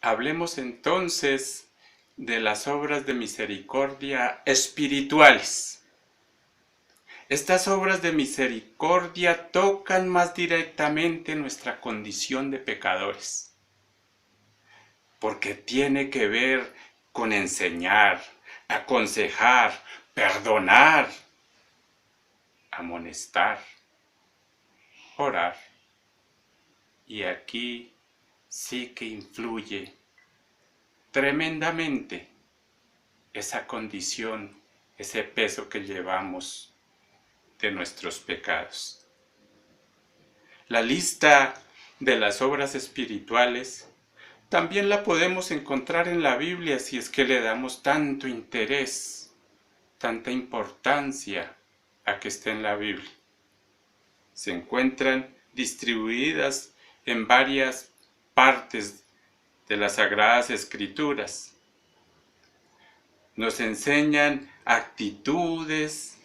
Hablemos entonces de las obras de misericordia espirituales. Estas obras de misericordia tocan más directamente nuestra condición de pecadores, porque tiene que ver con enseñar, aconsejar, perdonar, amonestar, orar. Y aquí sí que influye tremendamente esa condición, ese peso que llevamos de nuestros pecados. La lista de las obras espirituales también la podemos encontrar en la Biblia si es que le damos tanto interés, tanta importancia a que esté en la Biblia. Se encuentran distribuidas en varias partes de las Sagradas Escrituras. Nos enseñan actitudes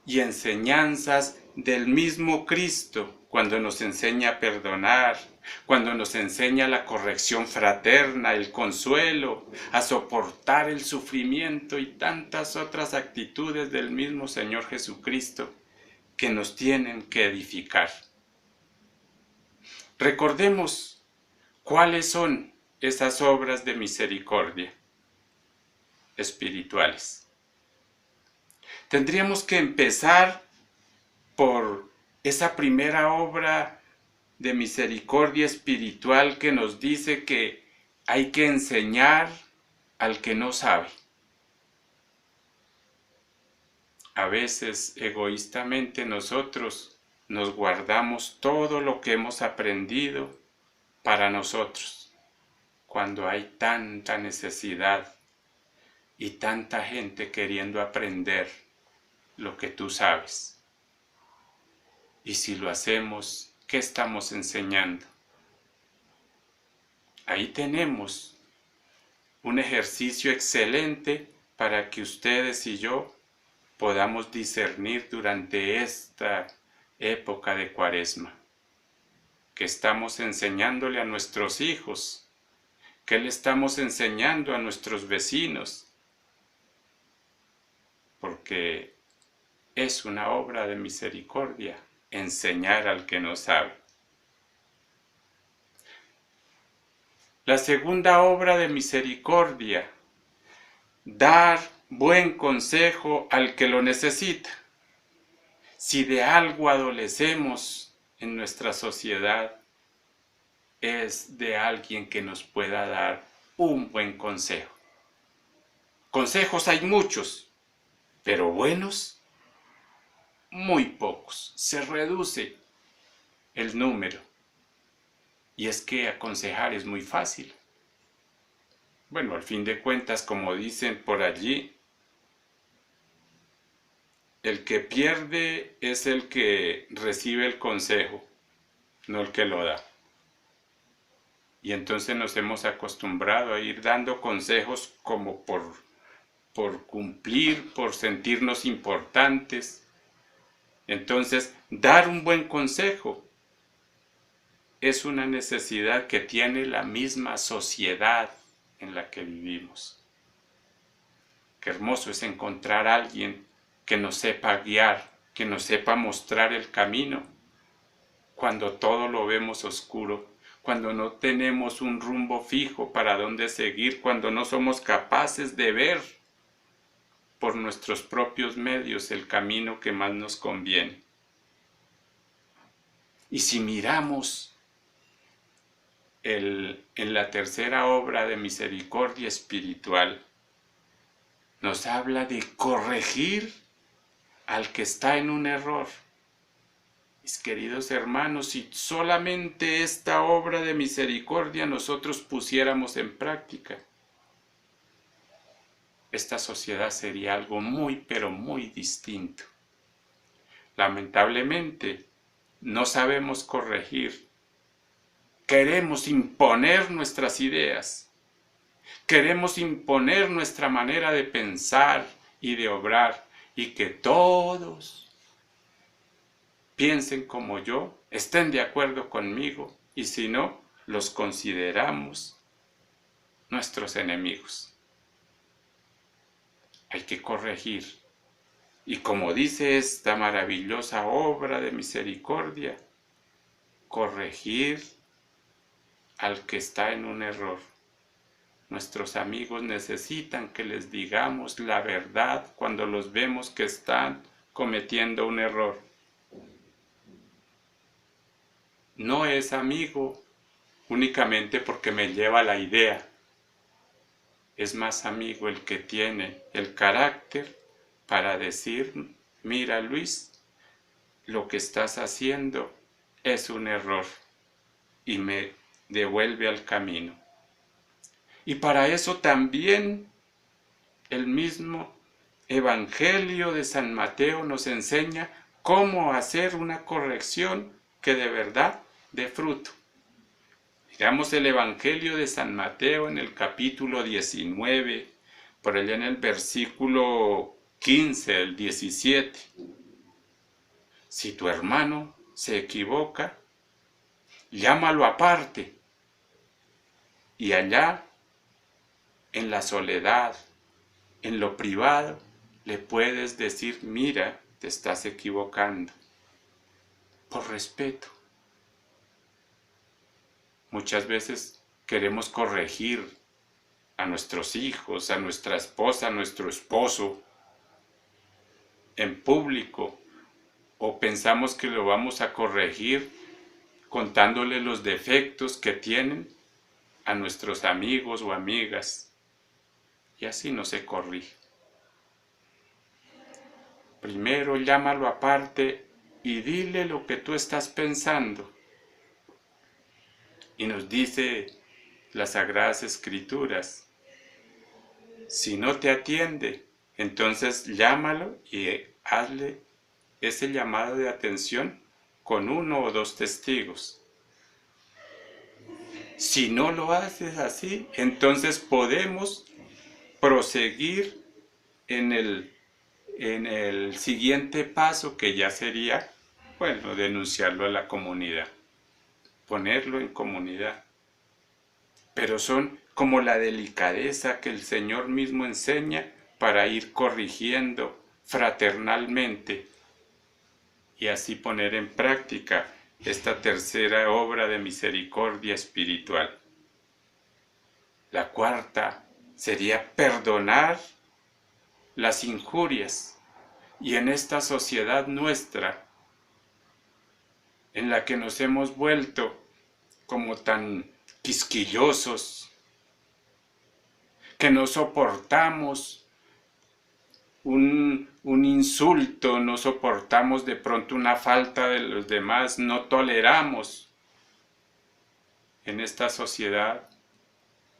y enseñanzas del mismo Cristo cuando nos enseña a perdonar, cuando nos enseña la corrección fraterna, el consuelo, a soportar el sufrimiento y tantas otras actitudes del mismo Señor Jesucristo que nos tienen que edificar. Recordemos cuáles son esas obras de misericordia espirituales. Tendríamos que empezar por esa primera obra de misericordia espiritual que nos dice que hay que enseñar al que no sabe. A veces egoístamente nosotros nos guardamos todo lo que hemos aprendido para nosotros, cuando hay tanta necesidad y tanta gente queriendo aprender lo que tú sabes. Y si lo hacemos, ¿qué estamos enseñando? Ahí tenemos un ejercicio excelente para que ustedes y yo podamos discernir durante esta época de Cuaresma. ¿Qué estamos enseñándole a nuestros hijos? ¿Qué le estamos enseñando a nuestros vecinos? Porque es una obra de misericordia enseñar al que no sabe. La segunda obra de misericordia, dar buen consejo al que lo necesita. Si de algo adolecemos en nuestra sociedad, es de alguien que nos pueda dar un buen consejo. Consejos hay muchos, pero buenos, muy pocos. Se reduce el número. Y es que aconsejar es muy fácil. Bueno, al fin de cuentas, como dicen por allí, el que pierde es el que recibe el consejo, no el que lo da. Y entonces nos hemos acostumbrado a ir dando consejos como por cumplir, por sentirnos importantes. Entonces, dar un buen consejo es una necesidad que tiene la misma sociedad en la que vivimos. Qué hermoso es encontrar a alguien que nos sepa guiar, que nos sepa mostrar el camino, cuando todo lo vemos oscuro, cuando no tenemos un rumbo fijo para dónde seguir, cuando no somos capaces de ver por nuestros propios medios el camino que más nos conviene. Y si miramos en la tercera obra de misericordia espiritual, nos habla de corregir al que está en un error. Mis queridos hermanos, si solamente esta obra de misericordia nosotros pusiéramos en práctica, esta sociedad sería algo muy, pero muy distinto. Lamentablemente, no sabemos corregir. Queremos imponer nuestras ideas. Queremos imponer nuestra manera de pensar y de obrar, y que todos piensen como yo, estén de acuerdo conmigo, y si no, los consideramos nuestros enemigos. Hay que corregir. Y como dice esta maravillosa obra de misericordia, corregir al que está en un error. Nuestros amigos necesitan que les digamos la verdad cuando los vemos que están cometiendo un error. No es amigo únicamente porque me lleva la idea. Es más amigo el que tiene el carácter para decir, mira Luis, lo que estás haciendo es un error, y me devuelve al camino. Y para eso también el mismo Evangelio de San Mateo nos enseña cómo hacer una corrección que de verdad dé fruto. Miramos el Evangelio de San Mateo en el capítulo 19, por allá en el versículo 15, el 17. Si tu hermano se equivoca, llámalo aparte, y allá, en la soledad, en lo privado, le puedes decir, mira, te estás equivocando, por respeto. Muchas veces queremos corregir a nuestros hijos, a nuestra esposa, a nuestro esposo, en público, o pensamos que lo vamos a corregir contándole los defectos que tienen a nuestros amigos o amigas, y así no se corrige. Primero llámalo aparte y dile lo que tú estás pensando. Y nos dice las Sagradas Escrituras, si no te atiende, entonces llámalo y hazle ese llamado de atención con 1 o 2 testigos. Si no lo haces así, entonces podemos proseguir en el siguiente paso, que ya sería, bueno, denunciarlo a la comunidad, ponerlo en comunidad. Pero son como la delicadeza que el Señor mismo enseña para ir corrigiendo fraternalmente y así poner en práctica esta tercera obra de misericordia espiritual. La cuarta sería perdonar las injurias. Y en esta sociedad nuestra, en la que nos hemos vuelto como tan quisquillosos, que no soportamos un insulto, no soportamos de pronto una falta de los demás, no toleramos. En esta sociedad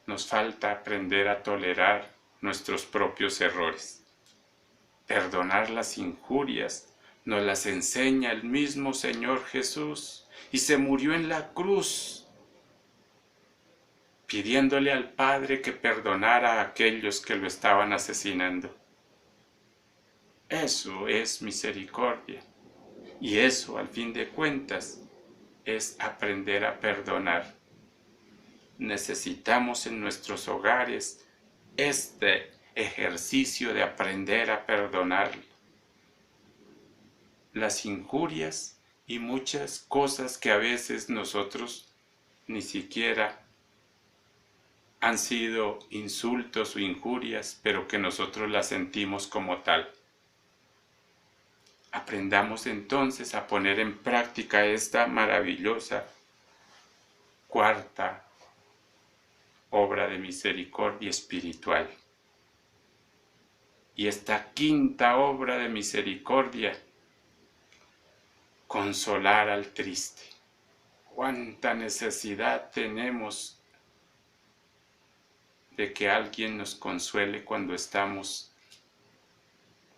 nos falta aprender a tolerar nuestros propios errores. Perdonar las injurias nos las enseña el mismo Señor Jesús, y se murió en la cruz pidiéndole al Padre que perdonara a aquellos que lo estaban asesinando. Eso es misericordia, y eso, al fin de cuentas, es aprender a perdonar. Necesitamos en nuestros hogares este ejercicio de aprender a perdonar las injurias y muchas cosas que a veces nosotros ni siquiera han sido insultos o injurias, pero que nosotros las sentimos como tal. Aprendamos entonces a poner en práctica esta maravillosa cuarta obra de misericordia espiritual. Y esta quinta obra de misericordia, consolar al triste. Cuánta necesidad tenemos de que alguien nos consuele cuando estamos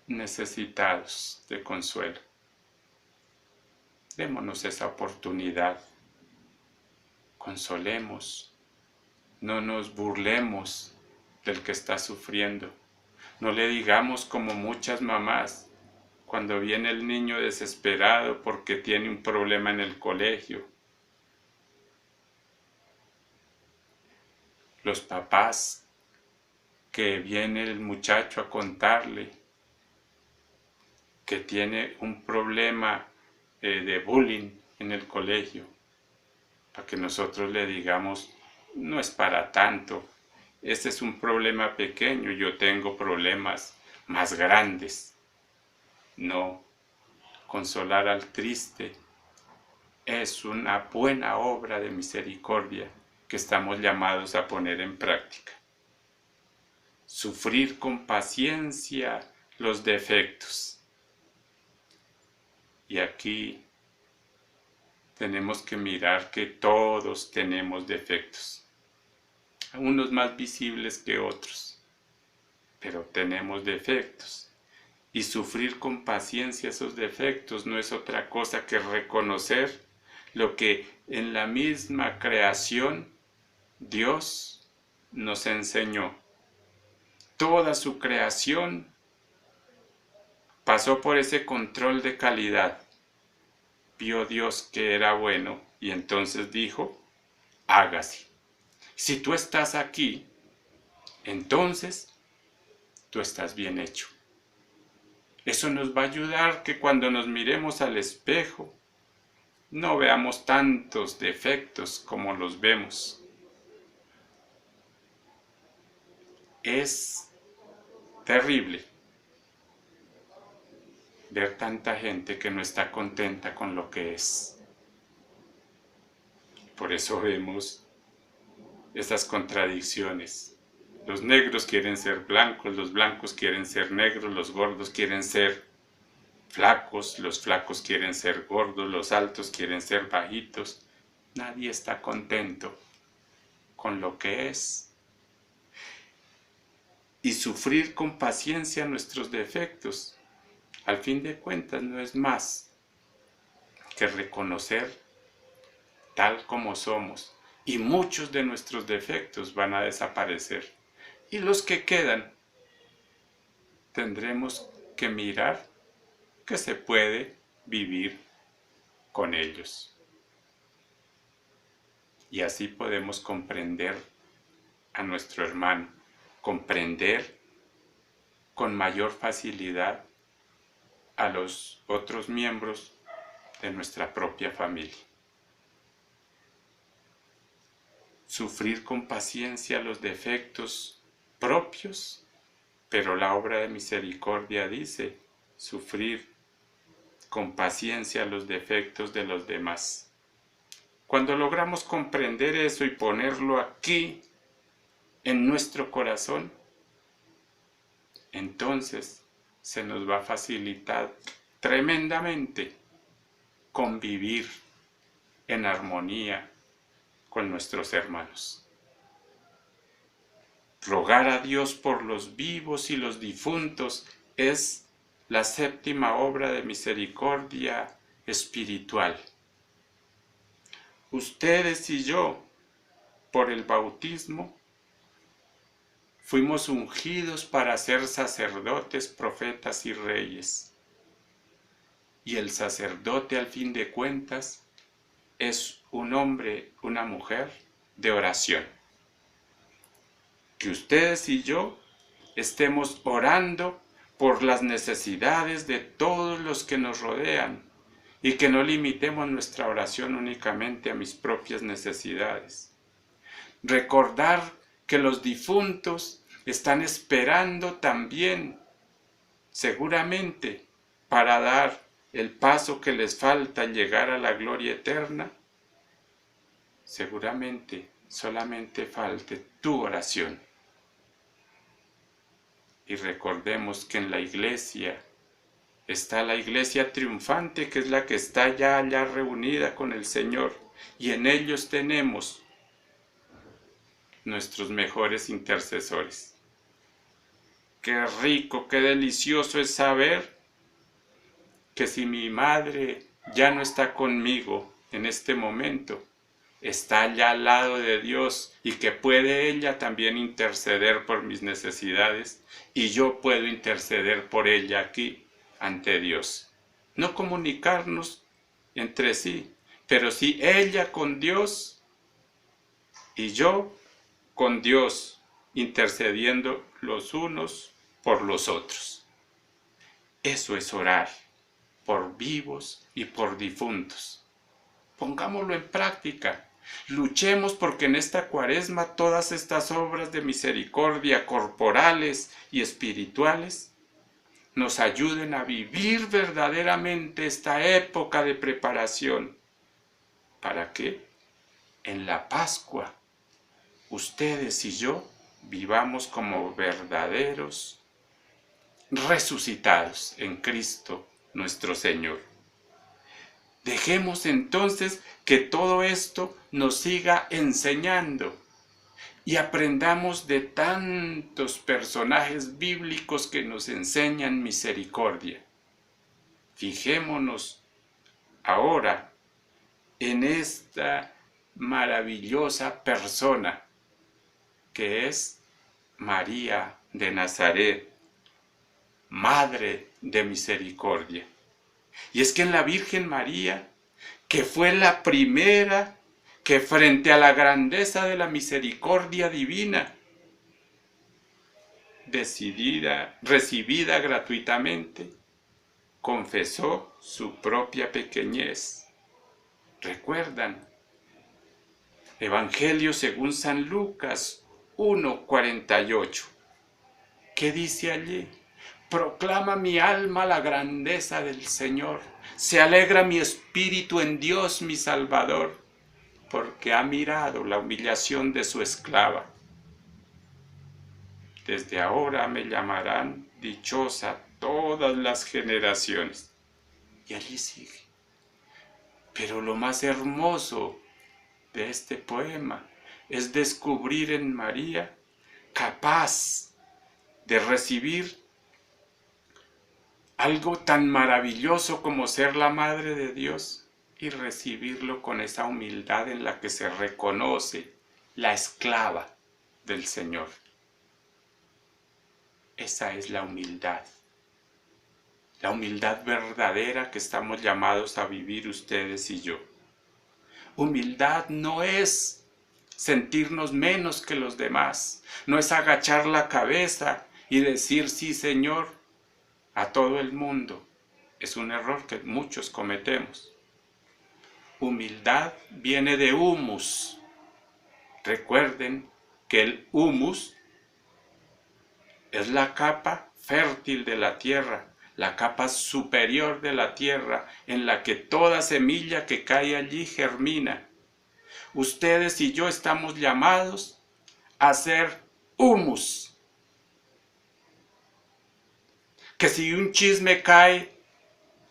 necesitados de consuelo. Démonos esa oportunidad. Consolemos. No nos burlemos del que está sufriendo. No le digamos como muchas mamás cuando viene el niño desesperado porque tiene un problema en el colegio. los papás que viene el muchacho a contarle que tiene un problema de bullying en el colegio, para que nosotros le digamos, no es para tanto, este es un problema pequeño, yo tengo problemas más grandes. No, consolar al triste es una buena obra de misericordia que estamos llamados a poner en práctica. Sufrir con paciencia los defectos. Y aquí tenemos que mirar que todos tenemos defectos, unos más visibles que otros, pero tenemos defectos. Y sufrir con paciencia esos defectos no es otra cosa que reconocer lo que en la misma creación Dios nos enseñó. Toda su creación pasó por ese control de calidad. Vio Dios que era bueno y entonces dijo, hágase. Si tú estás aquí, entonces tú estás bien hecho. Eso nos va a ayudar que cuando nos miremos al espejo, no veamos tantos defectos como los vemos. Es terrible ver tanta gente que no está contenta con lo que es. Por eso vemos estas contradicciones. Los negros quieren ser blancos, los blancos quieren ser negros, los gordos quieren ser flacos, los flacos quieren ser gordos, los altos quieren ser bajitos. Nadie está contento con lo que es. Y sufrir con paciencia nuestros defectos, al fin de cuentas, no es más que reconocer tal como somos. Y muchos de nuestros defectos van a desaparecer. Y los que quedan, tendremos que mirar que se puede vivir con ellos. Y así podemos comprender a nuestro hermano, comprender con mayor facilidad a los otros miembros de nuestra propia familia. Sufrir con paciencia los defectos propios, pero la obra de misericordia dice sufrir con paciencia los defectos de los demás. Cuando logramos comprender eso y ponerlo aquí en nuestro corazón, entonces se nos va a facilitar tremendamente convivir en armonía con nuestros hermanos. Rogar a Dios por los vivos y los difuntos es la séptima obra de misericordia espiritual. Ustedes y yo, por el bautismo, fuimos ungidos para ser sacerdotes, profetas y reyes. Y el sacerdote, al fin de cuentas, es un hombre, una mujer de oración. Que ustedes y yo estemos orando por las necesidades de todos los que nos rodean y que no limitemos nuestra oración únicamente a mis propias necesidades. Recordar que los difuntos están esperando también, seguramente, para dar el paso que les falta al llegar a la gloria eterna. Seguramente solamente falte tu oración. Y recordemos que en la iglesia está la iglesia triunfante, que es la que está ya allá reunida con el Señor. Y en ellos tenemos nuestros mejores intercesores. Qué rico, qué delicioso es saber que si mi madre ya no está conmigo en este momento, está allá al lado de Dios y que puede ella también interceder por mis necesidades y yo puedo interceder por ella aquí ante Dios. No comunicarnos entre sí, pero sí ella con Dios y yo con Dios, intercediendo los unos por los otros. Eso es orar por vivos y por difuntos. Pongámoslo en práctica. Luchemos porque en esta Cuaresma todas estas obras de misericordia corporales y espirituales nos ayuden a vivir verdaderamente esta época de preparación. ¿Para qué? En la Pascua, ustedes y yo vivamos como verdaderos resucitados en Cristo nuestro Señor. Dejemos entonces que todo esto nos siga enseñando y aprendamos de tantos personajes bíblicos que nos enseñan misericordia. Fijémonos ahora en esta maravillosa persona que es María de Nazaret, Madre de Misericordia. Y es que en la Virgen María, que fue la primera que frente a la grandeza de la misericordia divina, recibida gratuitamente, confesó su propia pequeñez. ¿Recuerdan? Evangelio según San Lucas 1:48. ¿Qué dice allí? Proclama mi alma la grandeza del Señor. Se alegra mi espíritu en Dios mi Salvador, porque ha mirado la humillación de su esclava. Desde ahora me llamarán dichosa todas las generaciones. Y allí sigue. Pero lo más hermoso de este poema es descubrir en María capaz de recibir algo tan maravilloso como ser la Madre de Dios y recibirlo con esa humildad en la que se reconoce la esclava del Señor. Esa es la humildad verdadera que estamos llamados a vivir ustedes y yo. Humildad no es sentirnos menos que los demás, no es agachar la cabeza y decir sí, Señor, a todo el mundo. Es un error que muchos cometemos. Humildad viene de humus. Recuerden que el humus es la capa fértil de la tierra, la capa superior de la tierra, en la que toda semilla que cae allí germina. Ustedes y yo estamos llamados a ser humus. Que si un chisme cae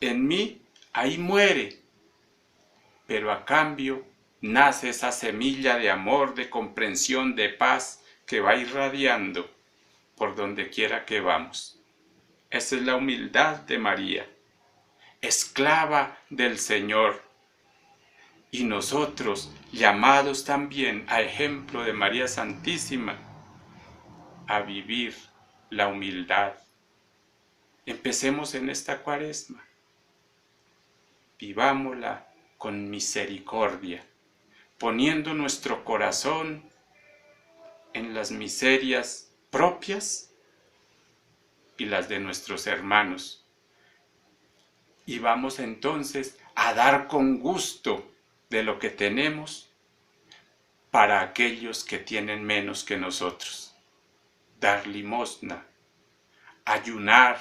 en mí, ahí muere. Pero a cambio nace esa semilla de amor, de comprensión, de paz que va irradiando por donde quiera que vamos. Esa es la humildad de María, esclava del Señor. Y nosotros, llamados también a ejemplo de María Santísima, a vivir la humildad. Empecemos en esta Cuaresma. Vivámosla con misericordia, poniendo nuestro corazón en las miserias propias y las de nuestros hermanos. Y vamos entonces a dar con gusto de lo que tenemos para aquellos que tienen menos que nosotros. Dar limosna, ayunar,